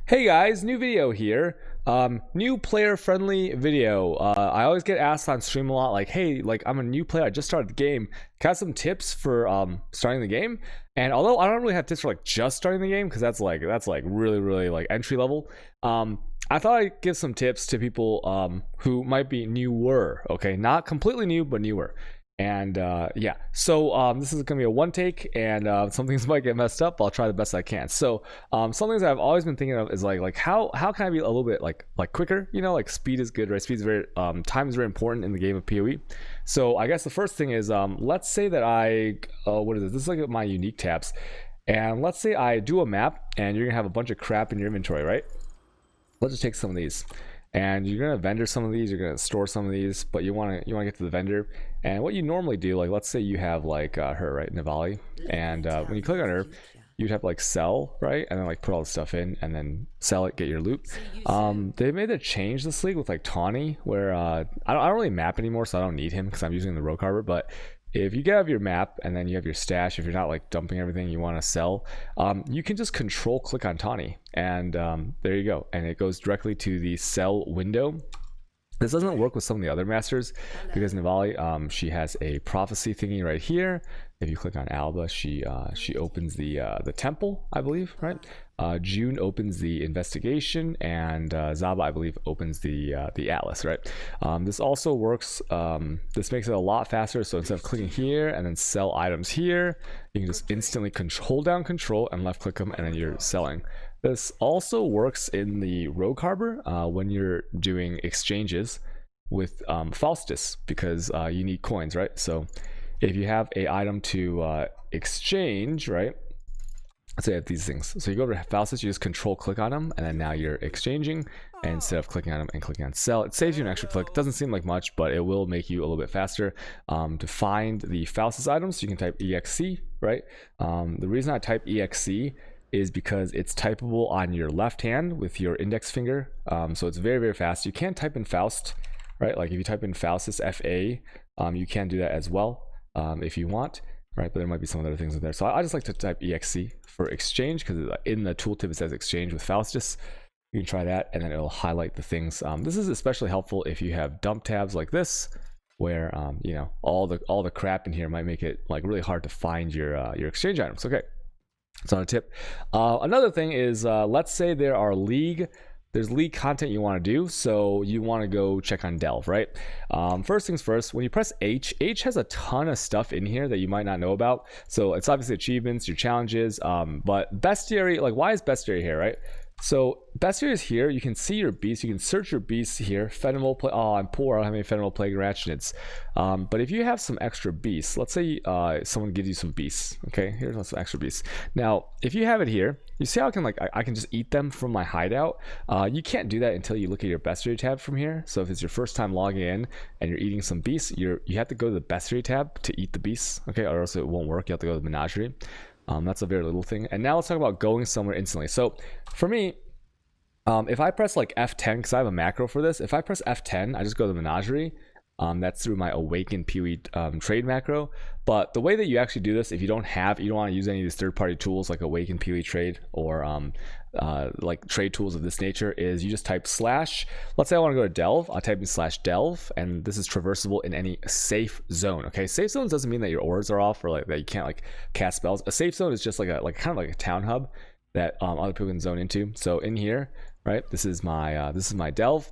Hey guys, new video here. New player friendly video. I always get asked on stream a lot, like, hey, like I'm a new player, I just started the game. Got some tips for starting the game. And although I don't really have tips for like just starting the game, because that's like really like entry level. I thought I'd give some tips to people who might be newer, okay? Not completely new, but newer. And yeah, so this is gonna be a one take, and some things might get messed up. I'll try the best I can. So some things I've always been thinking of is like how can I be a little bit like quicker? You know, like speed is good, right? Speed is very time is very important in the game of PoE. So I guess the first thing is let's say that I what is this? This is like my unique tabs, and let's say I do a map, and you're gonna have a bunch of crap in your inventory, right? Let's just take some of these. And you're gonna vendor some of these, you're gonna store some of these, but you wanna get to the vendor. And what you normally do, like let's say you have like her, right, Navali, and when you click on her, you'd have like sell, right, and then like put all the stuff in and then sell it, get your loot. They made a change this league with like Tawny, where I don't really map anymore, so I don't need him because I'm using the rogue harbor. But if you have your map and then you have your stash, if you're not like dumping everything you want to sell, you can just control click on Tawny, and there you go, and it goes directly to the sell window. This doesn't work with some of the other masters because Navali, she has a prophecy thingy right here. If you click on Alba, she opens the temple, I believe, right? June opens the investigation, and Zaba, I believe, opens the atlas, right? This also works. This makes it a lot faster. So instead of clicking here and then sell items here, you can just instantly hold down control and left click them, and then you're selling. This also works in the rogue harbor when you're doing exchanges with Faustus, because you need coins, right? So if you have a item to exchange, right? Let's say I have these things. So you go to Faustus, you just control click on them, and then now you're exchanging. And instead of clicking on them and clicking on sell, it saves you an extra click. Doesn't seem like much, but it will make you a little bit faster. To find the Faustus items, you can type EXC, right? The reason I type EXC is because it's typable on your left hand with your index finger. So it's very fast. You can type in Faust, right? Like if you type in Faustus FA, you can do that as well if you want, right? But there might be some other things in there. So I just like to type EXC for exchange, because in the tooltip it says exchange with Faustus. You can try that, and then it'll highlight the things. This is especially helpful if you have dump tabs like this, where you know, all the crap in here might make it like really hard to find your exchange items. Okay. It's not a tip. Another thing is, let's say there's league content you want to do, so you want to go check on Delve, right? First things first, when you press H has a ton of stuff in here that you might not know about. So it's obviously achievements, your challenges, but bestiary, like why is bestiary here, right? So bestiary is here. You can see your beasts. You can search your beasts here. Fenimel plague. Oh, I'm poor. I don't have any Fenimel plague ratchets. But if you have some extra beasts, let's say someone gives you some beasts. Okay, here's some extra beasts. Now, if you have it here, you see how I can I can just eat them from my hideout. You can't do that until you look at your bestiary tab from here. So if it's your first time logging in and you're eating some beasts, you have to go to the bestiary tab to eat the beasts. Okay, or else it won't work. You have to go to the menagerie. That's a very little thing. And now let's talk about going somewhere instantly. So for me, if I press like F10, because I have a macro for this, if I press F10, I just go to the menagerie. That's through my awaken PoE trade macro. But the way that you actually do this, if you don't want to use any of these third-party tools like awaken PoE trade or like trade tools of this nature, is you just type slash. Let's say I want to go to delve. I'll type in slash delve, and this is traversable in any safe zone. Okay, safe zones doesn't mean that your ores are off or like that you can't like cast spells. A safe zone is just like kind of like a town hub that other people can zone into. So in here, right, this is my delve.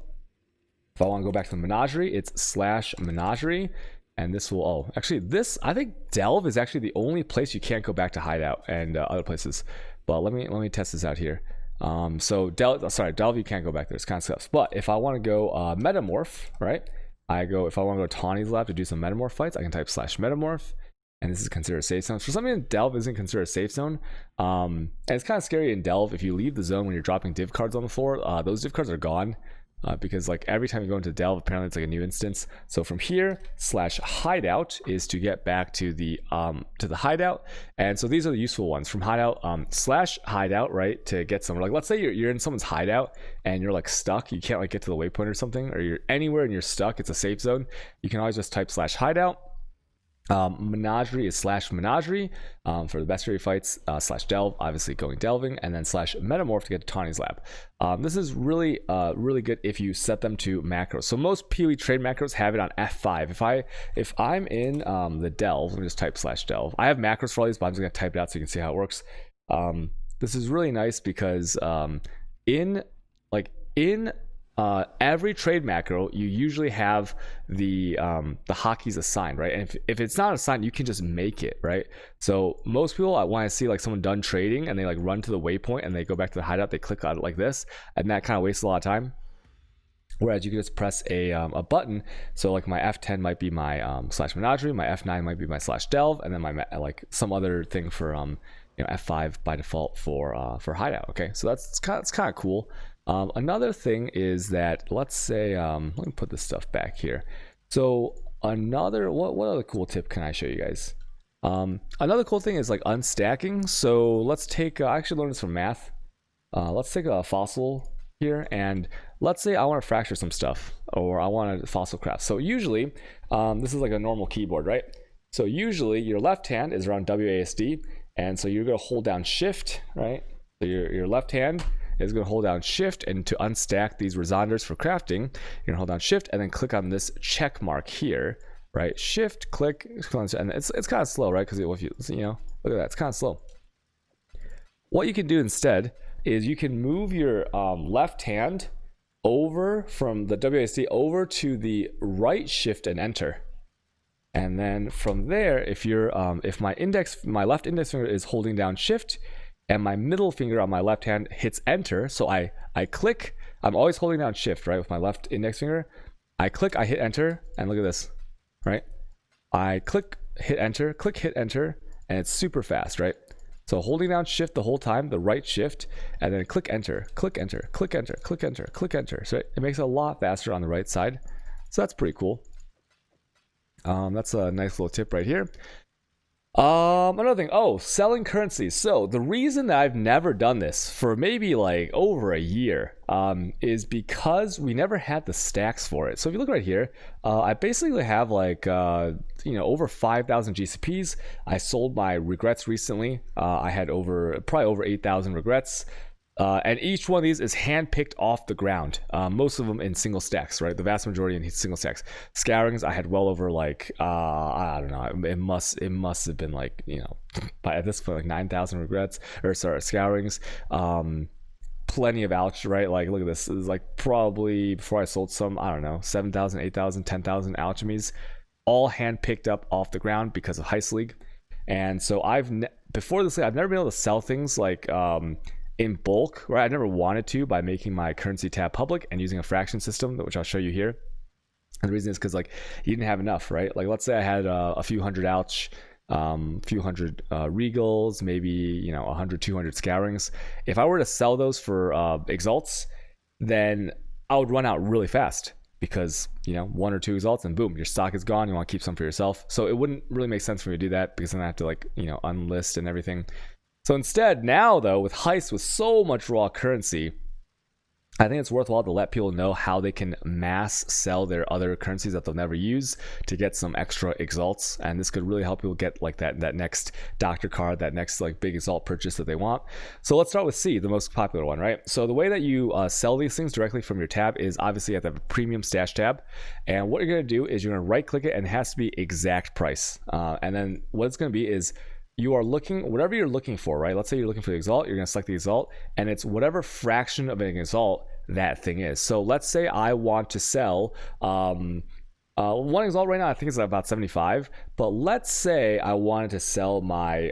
If I want to go back to the menagerie, it's slash menagerie, and this will, oh, actually this, I think delve is actually the only place you can't go back to hideout and other places. But let me test this out here. So delve you can't go back there, it's kind of stuff. But if I want to go metamorph, right, if I want to go to Tawny's lab to do some metamorph fights, I can type slash metamorph, and this is considered a safe zone. For some reason, delve isn't considered a safe zone, and it's kind of scary in delve. If you leave the zone when you're dropping div cards on the floor, those div cards are gone. Because like every time you go into delve, apparently it's like a new instance. So from here slash hideout is to get back to the hideout, and so these are the useful ones from hideout. Slash hideout, right, to get somewhere. Like let's say you're in someone's hideout and you're like stuck, you can't like get to the waypoint or something, or you're anywhere and you're stuck, it's a safe zone. You can always just type slash hideout, Menagerie is /menagerie for the bestiary fights, /delve, obviously going delving, and then /metamorph to get to Tawny's lab. This is really really good if you set them to macros. So most PoE trade macros have it on F5. If I'm in the delve, let me just type /delve. I have macros for all these, but I'm just gonna type it out so you can see how it works. This is really nice because in every trade macro, you usually have the hotkeys assigned, right? And if it's not assigned, you can just make it, right? So most people, I want to see like someone done trading and they like run to the waypoint and they go back to the hideout, they click on it like this, and that kind of wastes a lot of time. Whereas you can just press a button. So like my F10 might be my /menagerie, my F9 might be my /delve, and then my like some other thing for F5 by default for hideout. Okay, so that's kind of cool. Another thing is that, let's say, let me put this stuff back here. So another, what other cool tip can I show you guys? Another cool thing is like unstacking. So let's take, I actually learned this from math. Let's take a fossil here, and let's say I want to fracture some stuff, or I want to fossil craft. So usually, this is like a normal keyboard, right? So usually your left hand is around WASD, and so you're going to hold down shift, right? So your left hand is going to hold down shift, and to unstack these resonders for crafting, you're going to hold down shift and then click on this check mark here, right? Shift, click, and it's kind of slow, right? Because if you look at that, it's kind of slow. What you can do instead is you can move your left hand over from the WASD over to the right shift and enter. And then from there, if my left index finger is holding down shift, and my middle finger on my left hand hits enter, so I click, I'm always holding down shift, right, with my left index finger. I click, I hit enter, and look at this, right? I click, hit enter, and it's super fast, right? So holding down shift the whole time, the right shift, and then click enter, click enter, click enter, click enter, click enter. So it makes it a lot faster on the right side. So that's pretty cool. That's a nice little tip right here. Another thing, selling currencies. So the reason that I've never done this for maybe like over a year is because we never had the stacks for it. So if you look right here, I basically have like over 5,000 GCPs. I sold my regrets recently. I had probably over 8,000 regrets. And each one of these is handpicked off the ground. Most of them in single stacks, right? The vast majority in single stacks. Scourings, I had well over like I don't know. It must have been like by at this point like 9,000 regrets scourings. Plenty of ouch, right? Like look at this. This is like probably before I sold some, I don't know, 7,000, 8,000, 10,000 alchemies, all handpicked up off the ground because of Heist League. And so before this league, I've never been able to sell things like in bulk, right? I never wanted to by making my currency tab public and using a fraction system, which I'll show you here. And the reason is because like you didn't have enough, right? Like let's say I had a few hundred ouch, few hundred regals, maybe 100, 200 scourings. If I were to sell those for exalts, then I would run out really fast because 1 or 2 exalts and boom, your stock is gone. You want to keep some for yourself, so it wouldn't really make sense for me to do that because then I have to like unlist and everything. So instead, now though, with Heist, with so much raw currency, I think it's worthwhile to let people know how they can mass sell their other currencies that they'll never use to get some extra exalts. And this could really help people get like that next doctor card, that next like big exalt purchase that they want. So let's start with C, the most popular one, right? So the way that you sell these things directly from your tab is obviously you have to have a premium stash tab. And what you're going to do is you're going to right click it and it has to be exact price. And then what it's going to be is you are looking, whatever you're looking for, right? Let's say you're looking for the exalt, you're going to select the exalt, and it's whatever fraction of an exalt that thing is. So let's say I want to sell one exalt right now, I think it's about 75, but let's say I wanted to sell my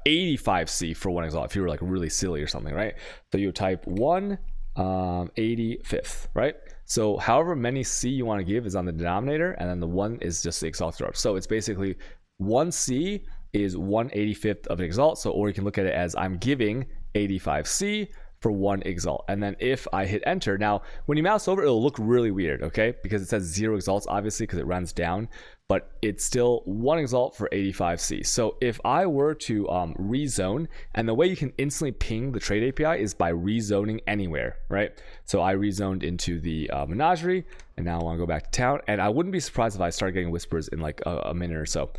85C for one exalt if you were like really silly or something, right? So you type 1/85th, right? So however many C you want to give is on the denominator, and then the 1 is just the exalt drop. So it's basically 1C is 1/85th of an exalt. So, or you can look at it as I'm giving 85C for 1 exalt. And then if I hit enter, now when you mouse over, it'll look really weird, okay? Because it says 0 exalts, obviously, because it runs down, but it's still 1 exalt for 85C. So if I were to rezone, and the way you can instantly ping the trade API is by rezoning anywhere, right? So I rezoned into the menagerie, and now I want to go back to town. And I wouldn't be surprised if I start getting whispers in like a minute or so,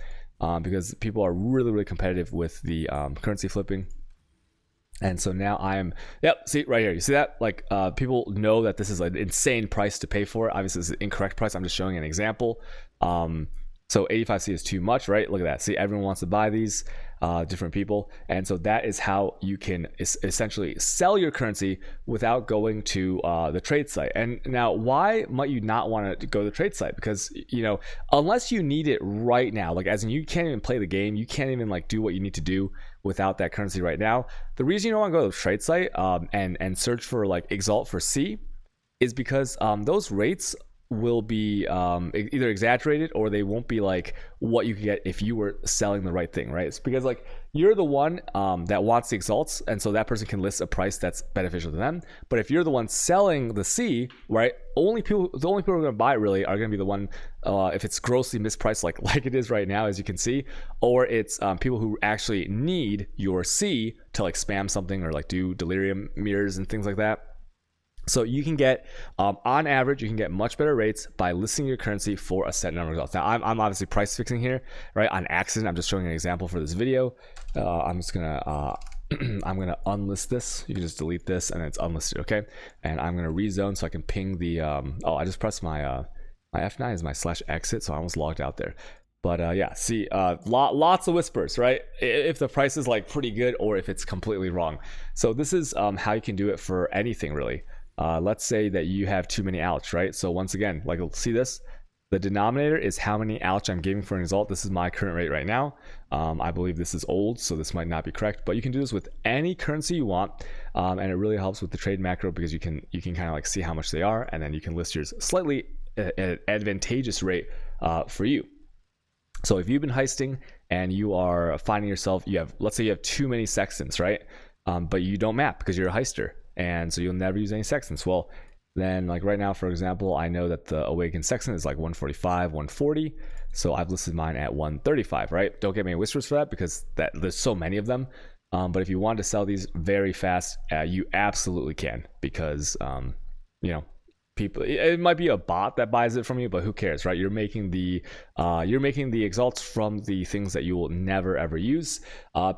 because people are really, really competitive with the currency flipping. And so now I am, yep, see right here, you see that? Like people know that this is an insane price to pay for it. Obviously this is an incorrect price, I'm just showing an example. So 85C is too much, right? Look at that. See, everyone wants to buy these, different people. And so that is how you can essentially sell your currency without going to the trade site. And now, why might you not want to go to the trade site? Because, you know, unless you need it right now, like as in you can't even play the game, you can't even like do what you need to do without that currency right now. The reason you don't want to go to the trade site and search for like exalt for C is because those rates will be either exaggerated, or they won't be like what you could get if you were selling the right thing, right? It's because like you're the one that wants the exalts, and so that person can list a price that's beneficial to them. But if you're the one selling the C, right, the only people who are going to buy it really are going to be the one if it's grossly mispriced like it is right now, as you can see, or it's people who actually need your C to like spam something or like do delirium mirrors and things like that. So you can get, on average, you can get much better rates by listing your currency for a set number of results. Now, I'm obviously price fixing here, right? On accident, I'm just showing an example for this video. I'm just gonna, I'm gonna unlist this. You can just delete this, and it's unlisted, okay? And I'm gonna rezone so I can ping the. Oh, I just pressed my my F9 is my /exit, so I almost logged out there. But yeah, see, lots of whispers, right? If the price is like pretty good, or if it's completely wrong. So this is how you can do it for anything really. Let's say that you have too many ouch, right? So once again, like, see this, the denominator is how many ouch I'm giving for an exalt. This is my current rate right now. I believe this is old, so this might not be correct, but you can do this with any currency you want, and it really helps with the trade macro because you can kind of like see how much they are, and then you can list yours slightly at an advantageous rate for you. So if you've been heisting and you are finding yourself, let's say you have too many sextants, right? But you don't map because you're a heister, and so you'll never use any sextants. Well, then like right now, for example, I know that the awakened sextant is like 145, 140. So I've listed mine at 135, right? Don't get me whispers for that because there's so many of them. But if you want to sell these very fast, you absolutely can, because you know, people, it might be a bot that buys it from you, but who cares, right? You're making the exalts from the things that you will never ever use.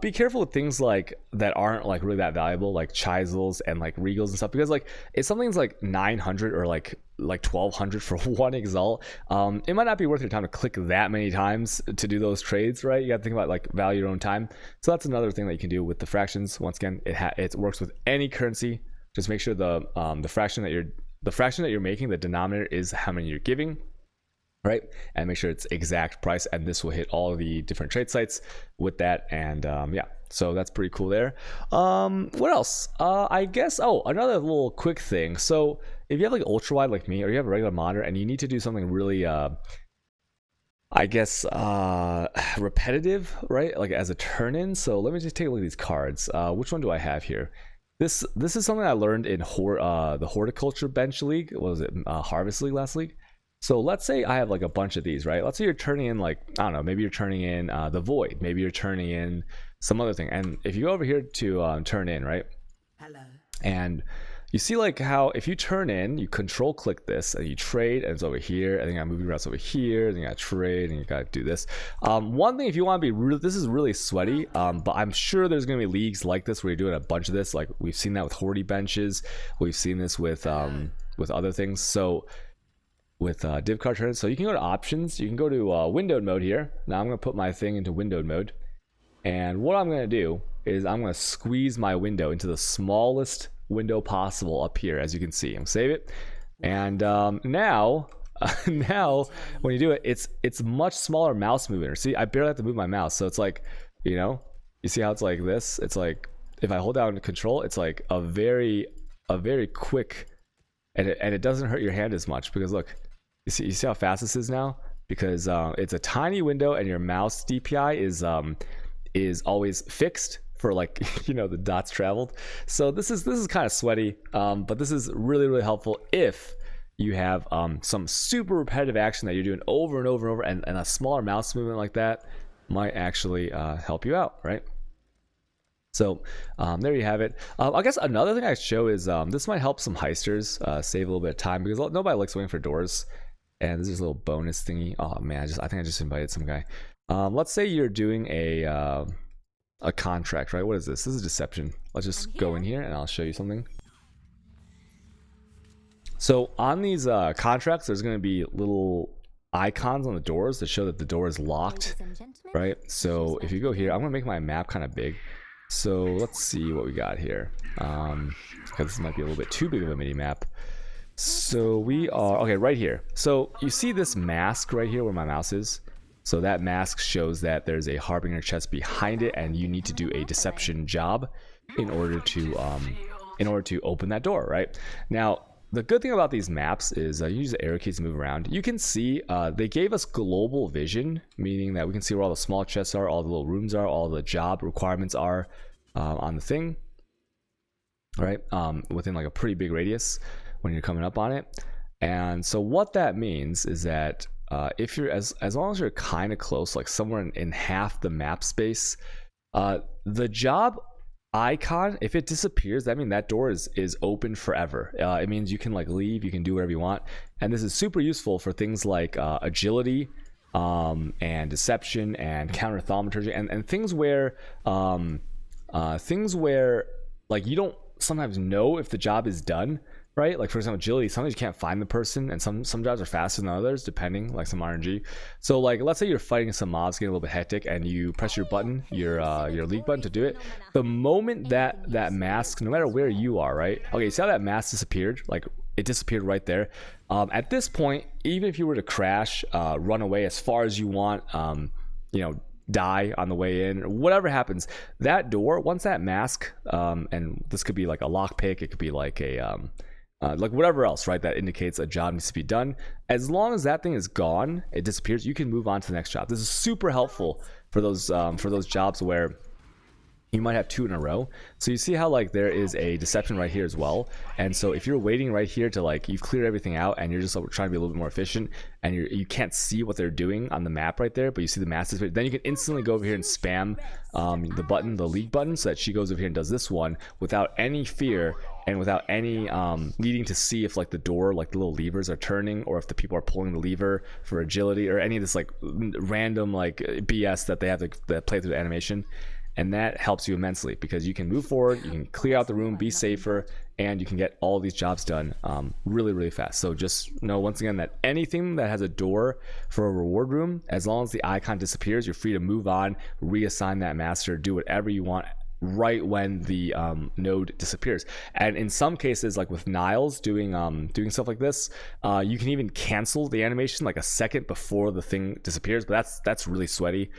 Be careful with things like that aren't like really that valuable, like Chisels and like Regals and stuff, because like if something's like 900 or like 1200 for 1 exalt, it might not be worth your time to click that many times to do those trades, right? You got to think about like value your own time. So that's another thing that you can do with the fractions. Once again, it works with any currency. Just make sure the fraction that you're making, the denominator, is how many you're giving, right? And make sure it's exact price, and this will hit all of the different trade sites with that. And yeah, so that's pretty cool there. What else? I guess, another little quick thing. So if you have like ultra wide like me, or you have a regular monitor and you need to do something really I guess repetitive, right? Like as a turn-in. So let me just take a look at these cards. Which one do I have here? This is something I learned in the horticulture bench league. What was it? Harvest league last league. So let's say I have like a bunch of these, right? Let's say you're turning in like, I don't know, maybe you're turning in the void, maybe you're turning in some other thing. And if you go over here to turn in, right? Hello. And you see like how if you turn in, you control click this and you trade, and it's over here, and then you got moving routes over here, then you got trade, and you got to do this. One thing, if you want to be really, this is really sweaty, but I'm sure there's going to be leagues like this where you're doing a bunch of this. Like we've seen that with Horty benches, we've seen this with other things. So with div card turns, so you can go to options, you can go to windowed mode here. Now I'm going to put my thing into windowed mode, and what I'm going to do is I'm going to squeeze my window into the smallest window possible up here, as you can see. I'm gonna save it, and now when you do it, it's much smaller mouse movement. See, I barely have to move my mouse, so it's like, you see how it's like this. It's like if I hold down control, it's like a very quick, and it doesn't hurt your hand as much, because look, you see how fast this is now, because it's a tiny window and your mouse DPI is always fixed. for like the dots traveled. So this is kind of sweaty, but this is really helpful if you have some super repetitive action that you're doing over and over and over, and a smaller mouse movement like that might actually help you out, right? So there you have it. I guess another thing I show is this might help some heisters save a little bit of time, because nobody likes waiting for doors. And this is a little bonus thingy. Oh man, I think I just invited some guy. Let's say you're doing a contract, right? What is this? This is deception. Let's just go in here and I'll show you something. So on these contracts, there's going to be little icons on the doors that show that the door is locked, right? So if you go here, I'm going to make my map kind of big. So let's see what we got here, because this might be a little bit too big of a mini map. So we are, okay, right here. So you see this mask right here where my mouse is? So that mask shows that there's a Harbinger chest behind it, and you need to do a deception job in order to open that door, right? Now, the good thing about these maps is you use the arrow keys to move around. You can see they gave us global vision, meaning that we can see where all the small chests are, all the little rooms are, all the job requirements are on the thing, right? Within like a pretty big radius when you're coming up on it. And so what that means is that if you're as long as you're kind of close, like somewhere in half the map space, the job icon, if it disappears, that means that door is open forever. It means you can like leave, you can do whatever you want, and this is super useful for things like agility and deception and counter thaumaturgy and things where like you don't sometimes know if the job is done, right? Like for example, agility, sometimes you can't find the person, and some jobs are faster than others depending, like some RNG. So like let's say you're fighting some mobs getting a little bit hectic, and you press your button, your league button to do it. The moment that mask, no matter where you are, right? Okay, see how that mask disappeared? Like it disappeared right there. At this point, even if you were to crash, run away as far as you want, die on the way in, or whatever happens, that door, once that mask, and this could be like a lockpick, it could be like a like whatever else, right, that indicates a job needs to be done. As long as that thing is gone, it disappears, you can move on to the next job. This is super helpful for those jobs where you might have two in a row. So you see how like there is a deception right here as well, and so if you're waiting right here to like you've cleared everything out and you're just like, trying to be a little bit more efficient, and you can't see what they're doing on the map right there, but you see the masses, then you can instantly go over here and spam the button, the league button, so that she goes over here and does this one without any fear and without any needing to see if like the door, like the little levers are turning, or if the people are pulling the lever for agility, or any of this like random like BS that they have to play through the animation. And that helps you immensely because you can move forward, you can clear out the room, be safer, and you can get all these jobs done really fast. So just know once again that anything that has a door for a reward room, as long as the icon disappears, you're free to move on, reassign that master, do whatever you want right when the node disappears. And in some cases, like with Niles doing stuff like this, you can even cancel the animation like a second before the thing disappears, but that's really sweaty.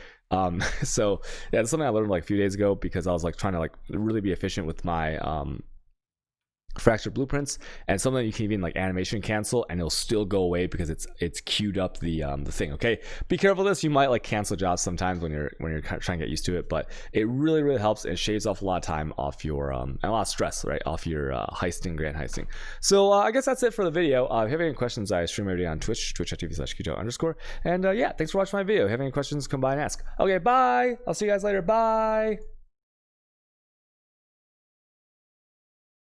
So yeah, that's something I learned like a few days ago because I was like trying to like really be efficient with my fracture blueprints, and something you can even like animation cancel and it'll still go away because it's queued up the thing. Okay, be careful of this. You might like cancel jobs sometimes when you're trying to get used to it, but it really helps. It shaves off a lot of time off your and a lot of stress, right, off your heisting, grand heisting. So I guess that's it for the video. If you have any questions, I stream every day on twitch.tv/Kuto_. And yeah, thanks for watching my video. If you have any questions, come by and ask. Okay, bye. I'll see you guys later. Bye.